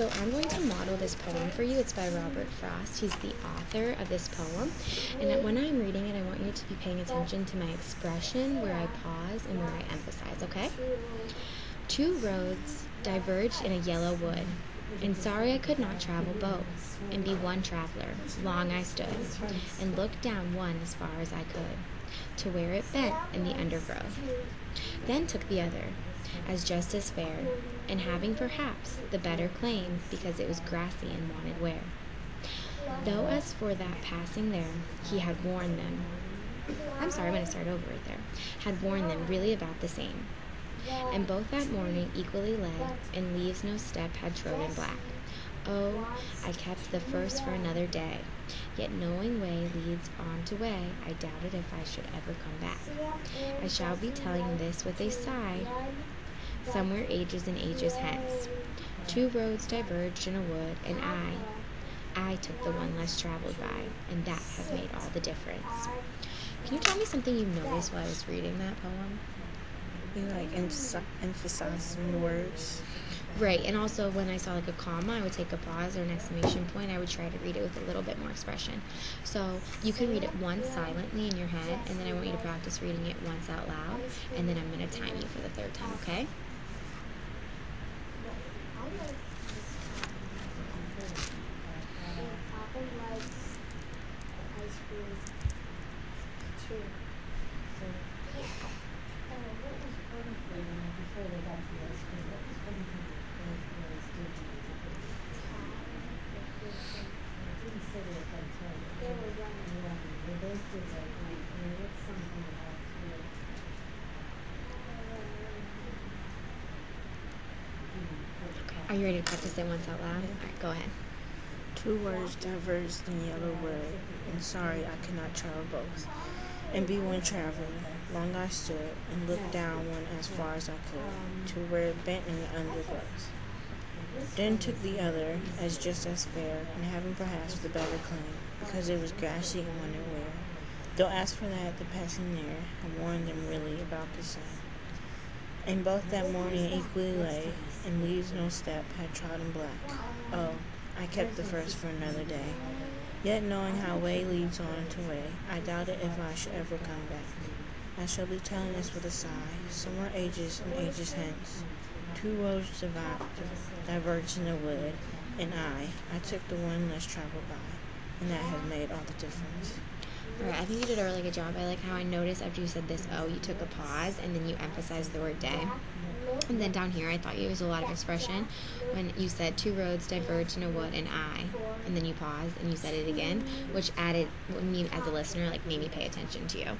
So I'm going to model this poem for you. It's by Robert Frost. He's the author of this poem. And when I'm reading it, I want you to be paying attention to my expression, where I pause and where I emphasize, okay? Two roads diverged in a yellow wood, and sorry I could not travel both, and be one traveler. Long I stood, and looked down one as far as I could, to where it bent in the undergrowth. Then took the other, as just as fair, and having perhaps the better claim, because it was grassy and wanted wear. Though as for that passing there, he had worn them, I'm going to start over right there, had worn them really about the same. And both that morning equally lay, and leaves no step had trodden black. Oh, I kept the first for another day, yet knowing way leads on to way, I doubted if I should ever come back. I shall be telling this with a sigh, somewhere ages and ages hence. Two roads diverged in a wood, and I took the one less traveled by, and that has made all the difference. Can you tell me something you noticed while I was reading that poem? You emphasize some words. Right, and also when I saw like a comma, I would take a pause or an exclamation point. I would try to read it with a little bit more expression. So you can read it once silently in your head, and then I want you to practice reading it once out loud, and then I'm going to time you for the third time, okay? Are you ready to practice it once out loud? All right, go ahead. Two words diverged in yellow wood, and sorry I could not travel both, and be one traveler. Long I stood, and looked down one as far as I could, to where it bent in the undergrowth. Then took the other, as just as fair, and having perhaps the better claim, because it was grassy and wanted wear. Though as for that, the passing there, I warned them really about the same. And both that morning equally lay, and leaves no step had trodden black. Oh, I kept the first for another day. Yet knowing how way leads on to way, I doubted if I should ever come back. I shall be telling this with a sigh, somewhere ages and ages hence. Two roads diverged in the wood, and I took the one less traveled by, and that has made all the difference. Alright, I think you did a really good job. I like how I noticed after you said this, you took a pause, and then you emphasized the word day. And then down here, I thought you used a lot of expression when you said two roads diverged in a wood, and then you paused, and you said it again, which added me as a listener, like made me pay attention to you.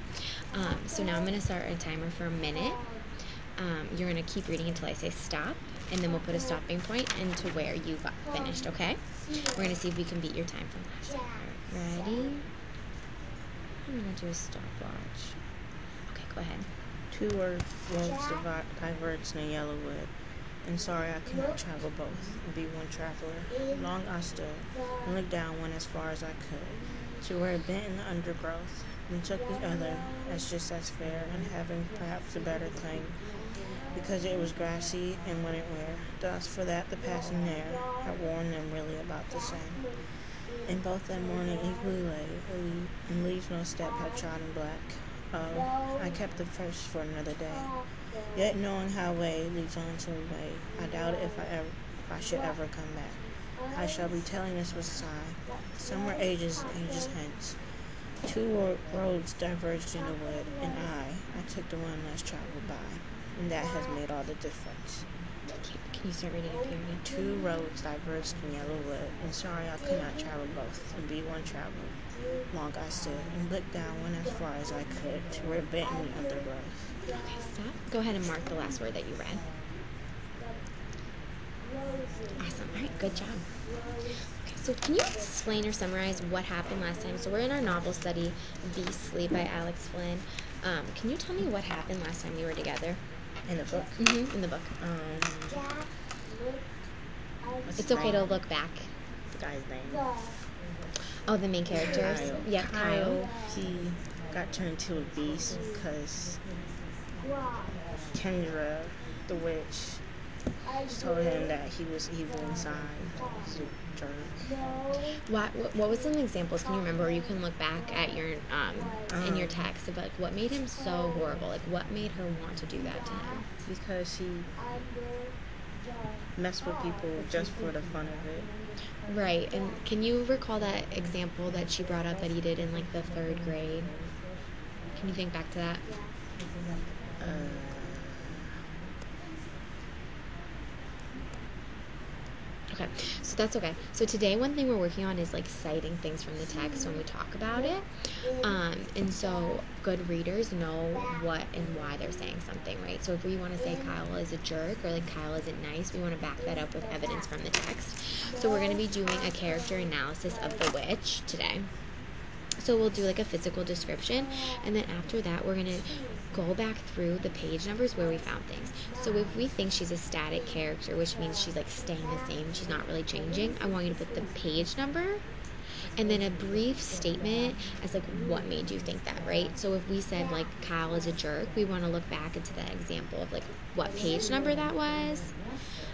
So now I'm going to start a timer for a minute. You're going to keep reading until I say stop, and then we'll put a stopping point into where you got finished, okay? We're going to see if we can beat your time from last time. Ready? I'm going to do a stopwatch. Okay, go ahead. Two roads diverged in a yellow wood, and sorry I could not travel both, and be one traveler. Long I stood, and looked down one as far as I could, to where it bent in the undergrowth, and took the other, as just as fair, and having perhaps a better claim, because it was grassy and wanted wear. Thus for that the passing there had worn them really about the same. And both that morning equally lay, and leaves no step had trodden black. Oh, I kept the first for another day. Yet knowing how way leads on to way, I doubted if I should ever come back. I shall be telling this with a sigh, somewhere ages and ages hence. Two roads diverged in the wood, and I took the one less traveled by, and that has made all the difference. Can you start reading it, period? Two roads diverged in yellow wood, and sorry I could not travel both, and be one traveler. Long I stood, and looked down one as far as I could, to where it bent in the undergrowth. Okay, stop. Go ahead and mark the last word that you read. Awesome. All right, good job. Okay, so can you explain or summarize what happened last time? So we're in our novel study, Beastly by Alex Flynn. Can you tell me what happened last time we were together? In the book? Mm-hmm, in the book. It's okay to look back. The guy's name. Oh, the main characters? Kyle. Yeah, Kyle. He got turned into a beast because Kendra, the witch, Just told him that he was evil inside. He's a jerk. What was some examples? Can you remember? Or you can look back at your in your text about like, what made him so horrible. Like what made her want to do that to him? Because he messed with people just for the fun of it. Right. And can you recall that example that she brought up that he did in like the 3rd grade? Can you think back to that? Okay, so that's okay. So today one thing we're working on is like citing things from the text when we talk about it. And so good readers know what and why they're saying something, right? So if we want to say Kyle is a jerk or like Kyle isn't nice, we want to back that up with evidence from the text. So we're going to be doing a character analysis of the witch today. So we'll do like a physical description, and then after that we're going to go back through the page numbers where we found things. So if we think she's a static character, which means she's like staying the same, she's not really changing, I want you to put the page number and then a brief statement as like what made you think that, right? So if we said like Kyle is a jerk, we want to look back into that example of like what page number that was.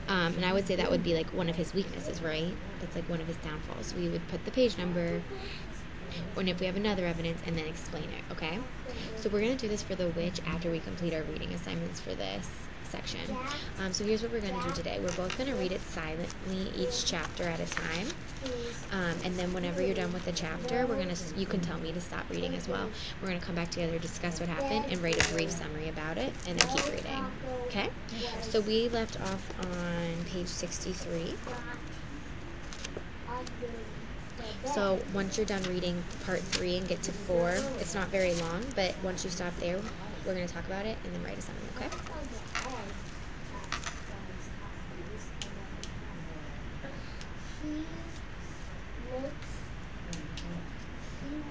And I would say that would be like one of his weaknesses, right? That's like one of his downfalls. We would put the page number, and if we have another evidence, and then explain it, okay? So we're going to do this for the witch after we complete our reading assignments for this section. So here's what we're going to do today. We're both going to read it silently, each chapter at a time. And then whenever you're done with the chapter, you can tell me to stop reading as well. We're going to come back together, discuss what happened, and write a brief summary about it, and then keep reading, okay? So we left off on page 63. So once you're done reading part 3 and get to 4, it's not very long, but once you stop there, we're going to talk about it and then write a summary, okay? He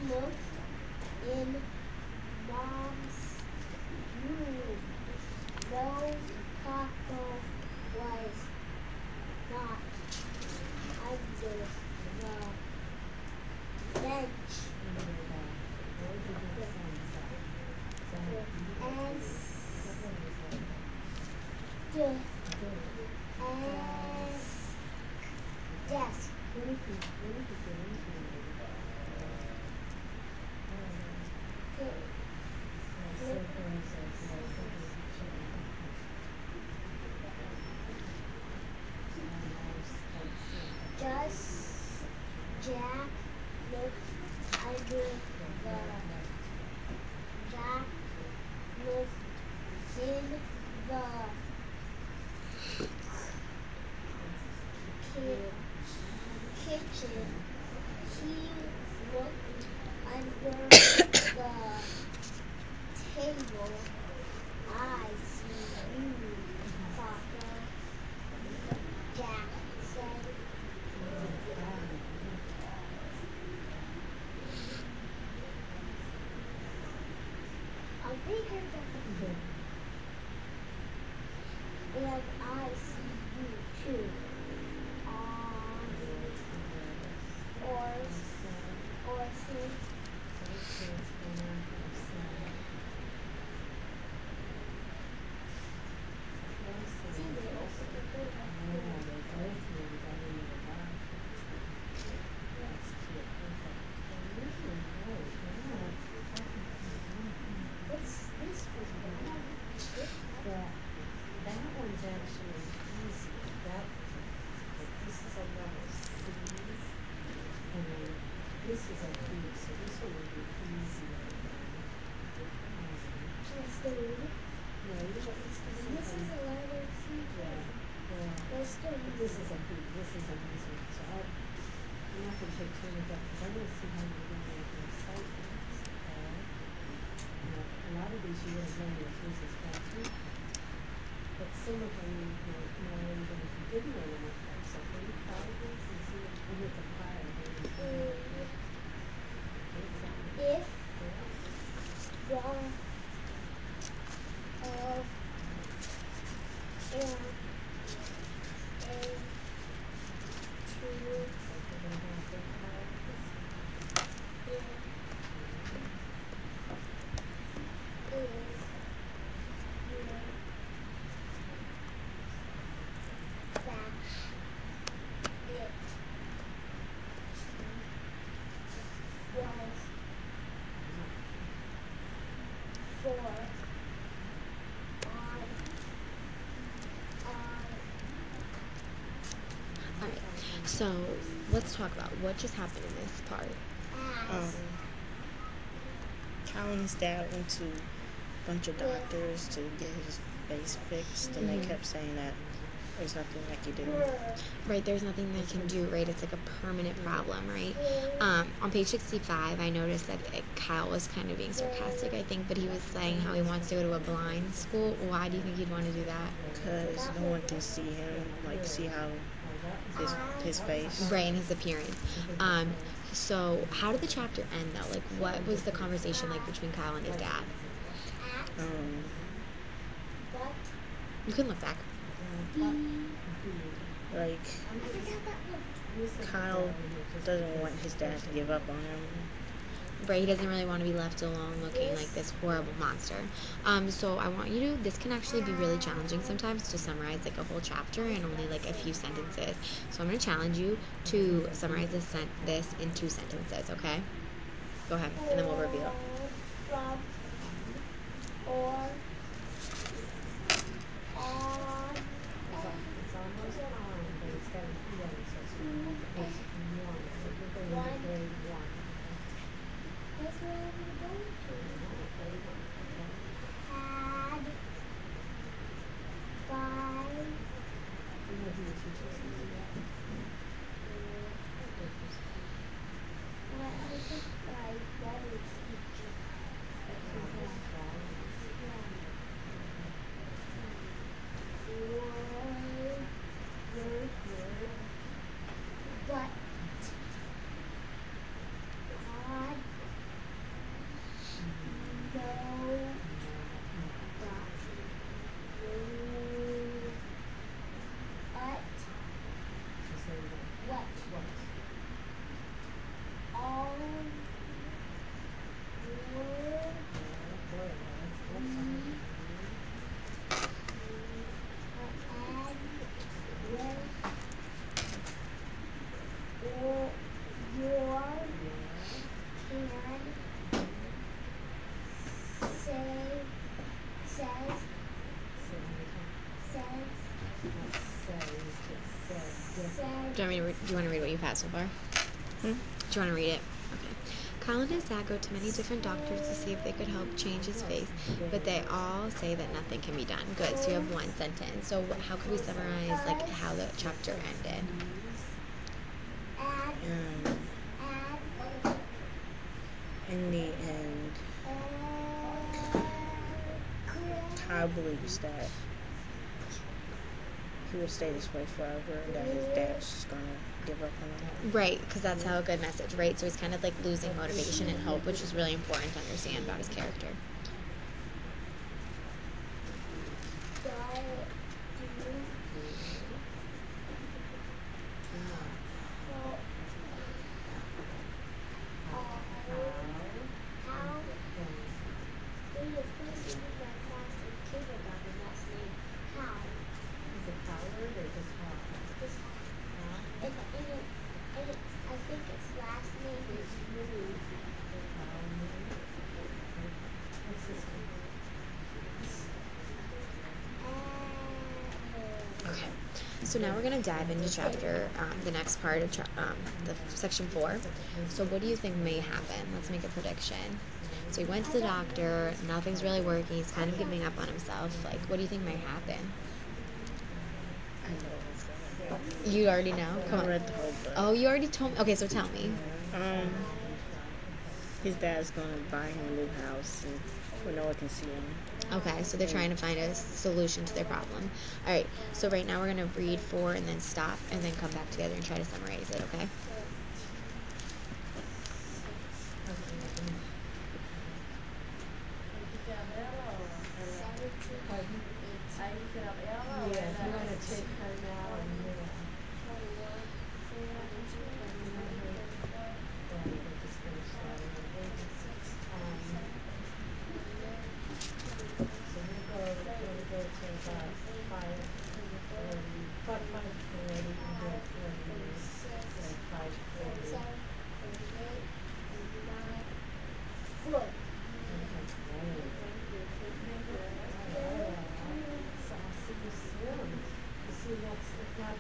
looked in Mom's room. No, Taco was not under the bench. And desk. Just Jack looked under the Jack looked in the kitchen. He looked under the table. I see you, Taco, Jack said. A bigger than and I see you too. This is a B, so this one would be easier. Just the read. No, you don't. This is a letter C. Yeah. Let's do it. This is a B. This is an easy one. So I'm not going to take too much up because I'm going to see how you're going to make your assignments. Okay. A lot of these you would have known if this is classroom. But some of them you might know even if you didn't know them before. So can you try this and see if you make a pile? If one of So let's talk about what just happened in this part. Kyle and his dad went to a bunch of doctors to get his face fixed, and they kept saying that there's nothing they can do. Right, there's nothing they can do, right? It's like a permanent problem, right? On page 65, I noticed that Kyle was kind of being sarcastic, I think, but he was saying how he wants to go to a blind school. Why do you think he'd want to do that? Because no one can see him, like see how his face. Right, and his appearance. So how did the chapter end, though? Like, what was the conversation like between Kyle and his dad? You can look back. Like, Kyle doesn't want his dad to give up on him. Right, he doesn't really want to be left alone looking like this horrible monster. So I want you to, this can actually be really challenging sometimes to summarize like a whole chapter in only like a few sentences. So I'm going to challenge you to summarize this in 2 sentences, okay? Go ahead, and then we'll reveal. It's almost on, but it's got an E on it, so it's one. So you're going to grade 1. That's where I'm going to. Grade 1, okay? Had 5 You know who your teacher is. What is it? My brother's teacher. But God Do you want to read what you've had so far? Do you want to read it? Okay. Kyle and his dad go to many different doctors to see if they could help change his face, but they all say that nothing can be done. Good. So you have 1 sentence. So how could we summarize like how the chapter ended? In the end, Kyle believes that he will stay this way forever, and that his dad's just gonna give up on him. Right, because that's how a good message, right? So he's kind of like losing motivation and hope, which is really important to understand about his character. Okay, so now we're going to dive into chapter, the next part of the section 4. So what do you think may happen? Let's make a prediction. So he went to the doctor, nothing's really working, he's kind of giving up on himself. Like, what do you think may happen? I know what's gonna happen. You already know? Come I on. read the whole book. Oh, you already told me? Okay, so tell me. His dad's gonna buy him a new house, and where no one can see him. Okay, so they're trying to find a solution to their problem. All right, so right now we're going to read 4 and then stop and then come back together and try to summarize it, okay? Yes, we're going to take her now and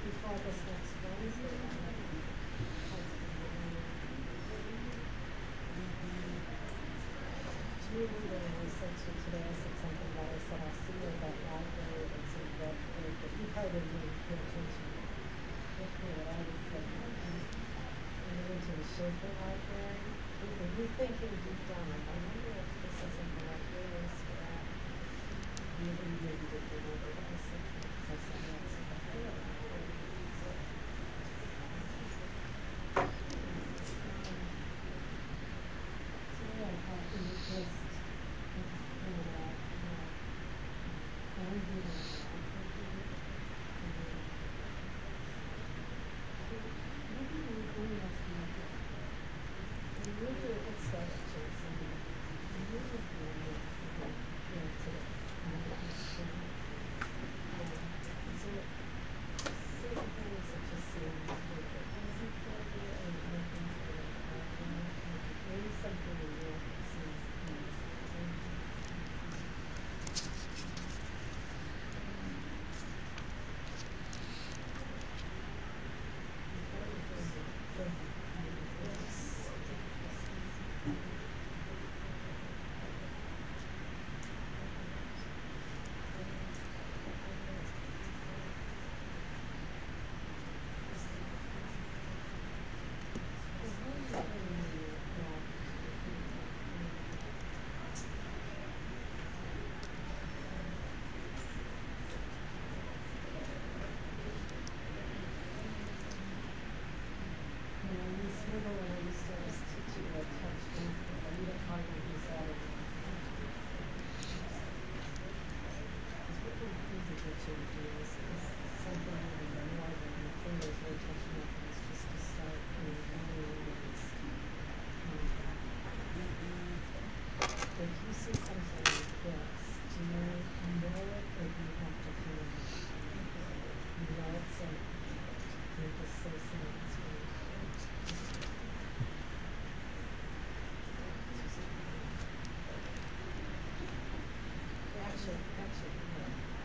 before this next Wednesday. I said to you today, I said something about, I said, I'll see you at that library that's in Bedford, but you probably didn't even pay attention. Look at what I just said. I went to the Schaefer Library. You're thinking deep down, like, I wonder if this isn't the right place for that. You maybe didn't remember what I said, because I said, yes, but I don't know. So yeah, you just, if you see something like this, do you know it or do you have to feel it? You know it, so you just say something.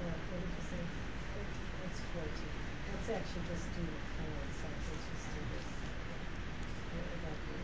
What did you say? It's 14. Let's actually just do the color itself. Let's just do this. What would that be?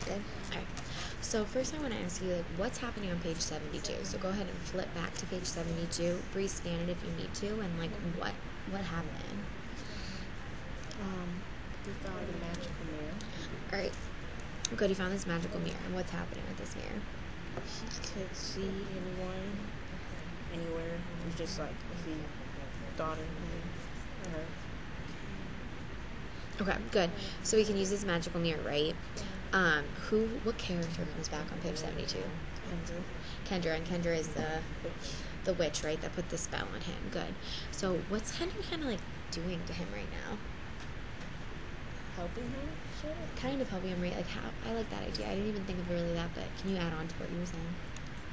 Good. Alright. So first I want to ask you, like, what's happening on page 72? So go ahead and flip back to page 72, rescan it if you need to, and like what happened? We found a magical mirror. Alright. Good, you found this magical mirror, and what's happening with this mirror? He could see anyone, anywhere. It was just like if he thought of him or her. Okay, good. So we can use this magical mirror, right? What character comes back on page 72? Kendra, and Kendra is the witch, right, that put the spell on him. Good. So what's Kendra kind of like doing to him right now? Helping him? Sure. Kind of helping him, right? Like, how, I like that idea. I didn't even think of really that, but can you add on to what you were saying?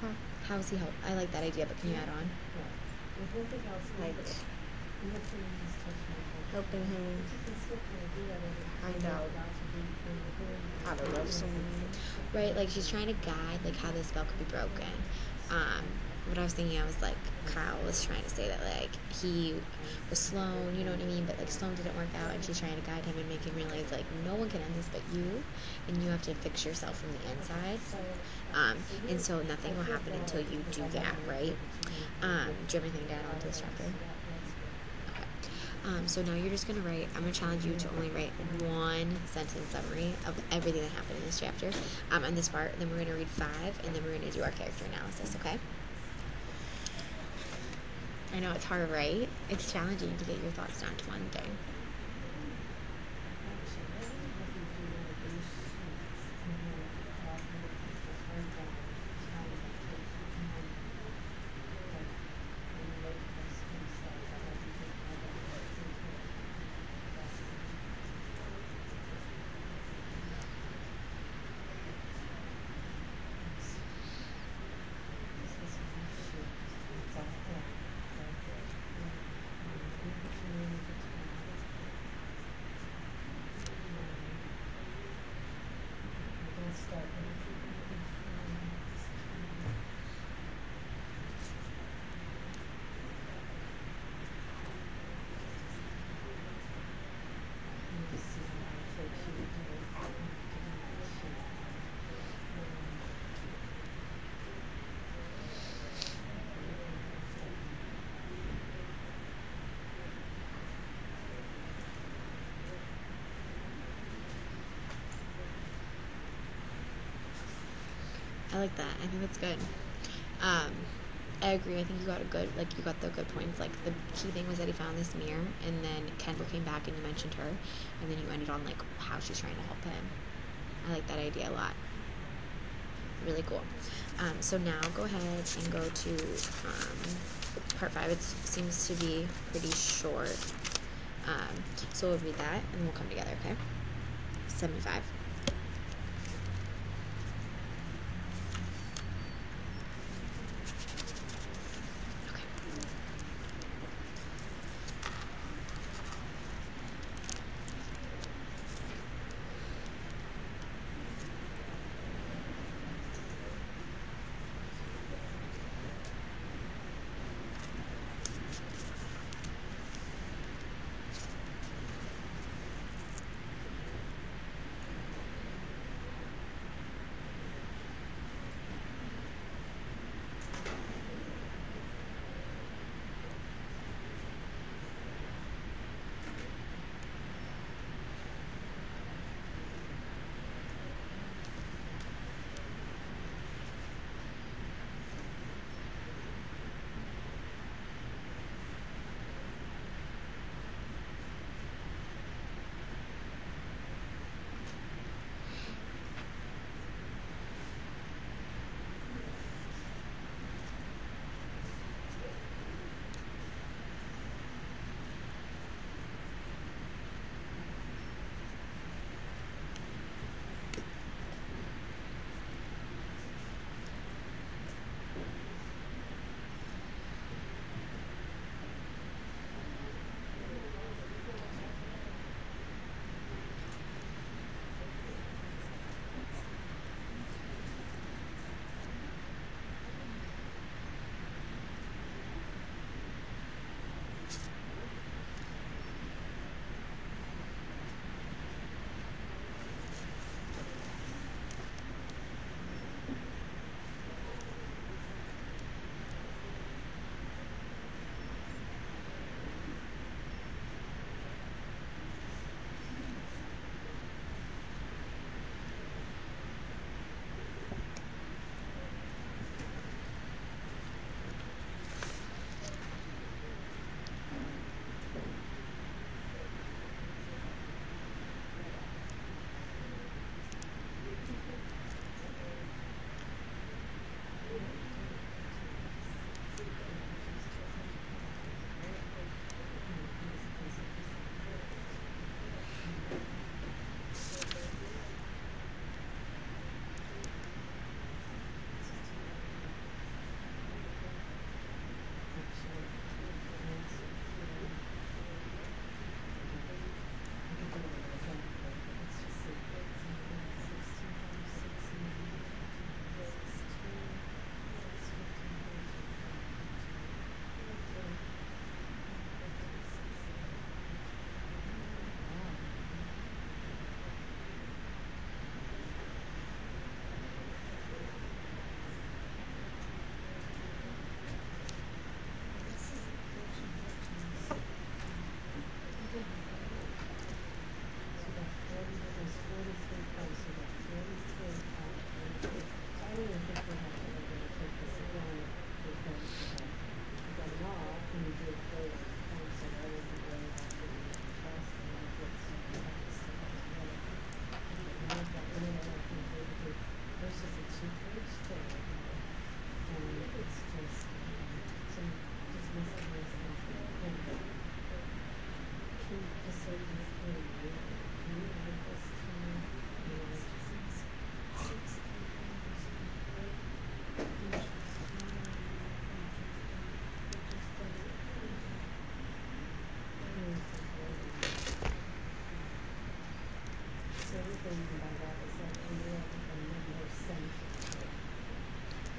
Huh? How is he help? I like that idea, but can you add on? Like helping him find out how to love someone. Right, like she's trying to guide like how this spell could be broken. What I was thinking, I was like, Kyle was trying to say that like he was Sloan, you know what I mean? But like Sloan didn't work out, and she's trying to guide him and make him realize like no one can end this but you, and you have to fix yourself from the inside. And so nothing will happen until you do that, right? Do you have anything to add on to this chapter? So now you're just going to write, I'm going to challenge you to only write one sentence summary of everything that happened in this chapter, on this part, and then we're going to read 5, and then we're going to do our character analysis, okay? I know it's hard, right? It's challenging to get your thoughts down to one thing. I like that. I think that's good. Um, I agree. I think you got you got the good points. Like, the key thing was that he found this mirror, and then Kendall came back and you mentioned her, and then you ended on, like, how she's trying to help him. I like that idea a lot. Really cool. So now go ahead and go to part 5. It seems to be pretty short. So we'll read that, and we'll come together, okay? 75.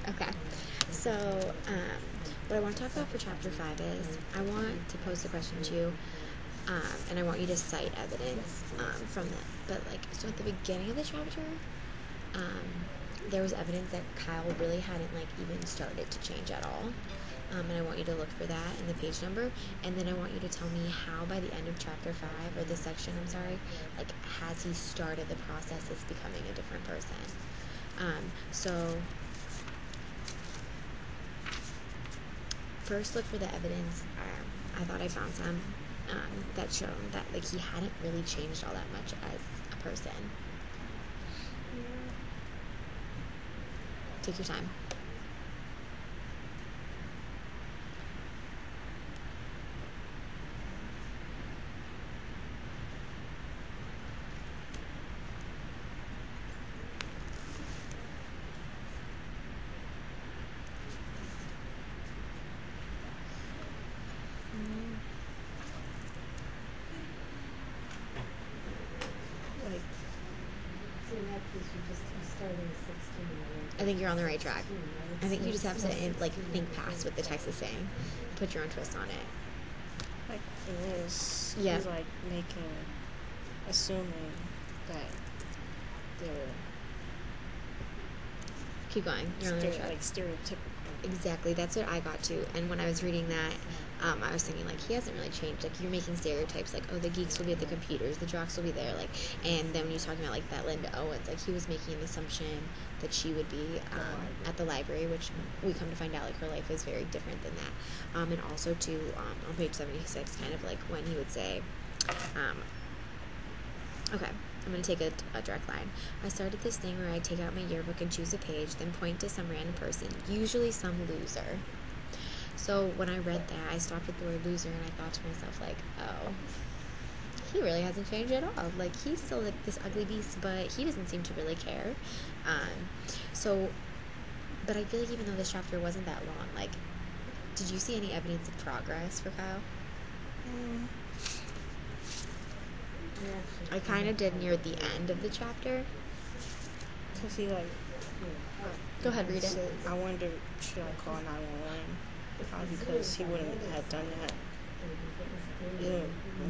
Okay, so what I want to talk about for chapter 5 is I want to pose the question to you, and I want you to cite evidence from that. But so at the beginning of the chapter, there was evidence that Kyle really hadn't even started to change at all. And I want you to look for that in the page number, and then I want you to tell me how by the end of chapter 5, or this section, I'm sorry, has he started the process of becoming a different person. So first look for the evidence, I thought I found some that showed that like he hadn't really changed all that much as a person. Take your time. Like, So in that case, you started at 16. I think you're on the right track. 16, right? I think you just have So to it's like 16, think right? past what the text is saying, put your own twist on it. like in this, Yeah. he's like assuming that they're Keep going. You're on the right track. like stereotypical. Exactly. That's what I got to. And when I was reading that, I was thinking like he hasn't really changed. Like you're making stereotypes. Like the geeks will be at the computers, the jocks will be there. Like, and then when you're talking about like that Linda Owens, like he was making an assumption that she would be at the library, which we come to find out like her life is very different than that. And also too on page 76, kind of like when he would say, okay. I'm going to take a direct line. I started this thing where I take out my yearbook and choose a page, then point to some random person, usually some loser. So when I read that, I stopped at the word loser and I thought to myself, like, oh, he really hasn't changed at all. Like, he's still like this ugly beast, but he doesn't seem to really care. But I feel like even though this chapter wasn't that long, like, did you see any evidence of progress for Kyle? I kind of did near the end of the chapter. Cause he like, Go ahead, read it. said, I wonder should I call 911? Because he wouldn't have done that in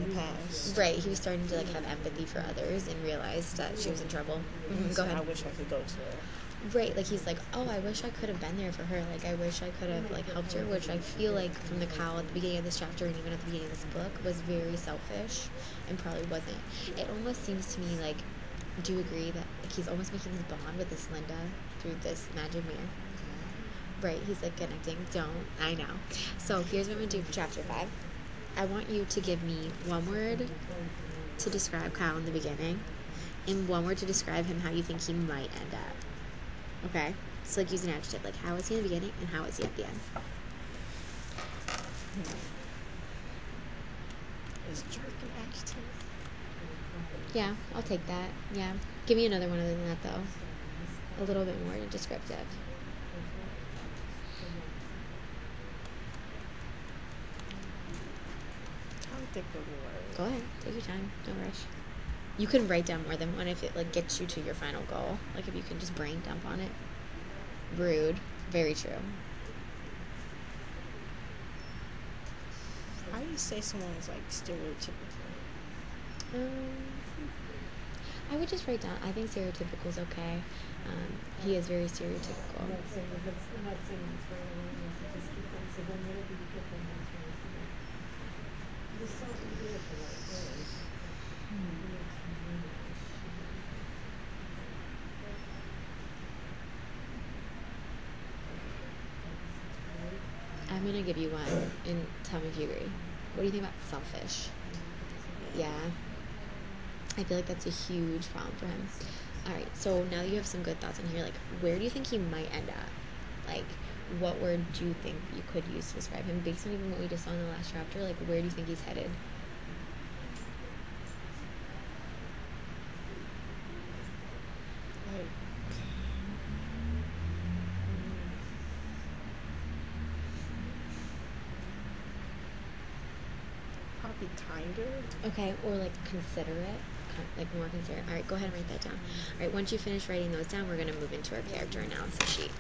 the past. Right, he was starting to like have empathy for others and realized that she was in trouble. Go So ahead. I wish I could go to her. Right, like he's like, oh, I wish I could have been there for her. Like I wish I could have like helped her, which I feel like from the Kyle at the beginning of this chapter and even at the beginning of this book was very selfish and probably wasn't. It almost seems to me like, do you agree that like he's almost making his bond with this Linda through this magic mirror? Right, he's like connecting. I know. So here's what I'm gonna do for chapter 5. I want you to give me one word to describe Kyle in the beginning and one word to describe him how you think he might end up. Okay? So like use an adjective. Like how is he in the beginning and how is he at the end? Is jerk an adjective? Yeah, I'll take that. Yeah. Give me another one other than that though. A little bit more descriptive. I don't think of a word. Go ahead. Take your time. Don't rush. You can write down more than one if it like gets you to your final goal. Like if you can just brain dump on it. Rude. Very true. How do you say someone's like stereotypical? I would just write down. I think stereotypical is okay. He is very stereotypical. I'm not saying it's right or wrong, it's just keep them, so then whatever you get them, that's what it's doing. Just don't do it the right way. I'm gonna give you one and tell me if you agree. What do you think about selfish? Yeah. I feel like that's a huge problem for him. Alright, so now that you have some good thoughts on here, like where do you think he might end up? Like what word do you think you could use to describe him based on even what we just saw in the last chapter? Like where do you think he's headed? Like, probably kinder. Okay, or like considerate, like more considerate. All right, go ahead and write that down. All right, once you finish writing those down, we're gonna move into our character analysis sheet.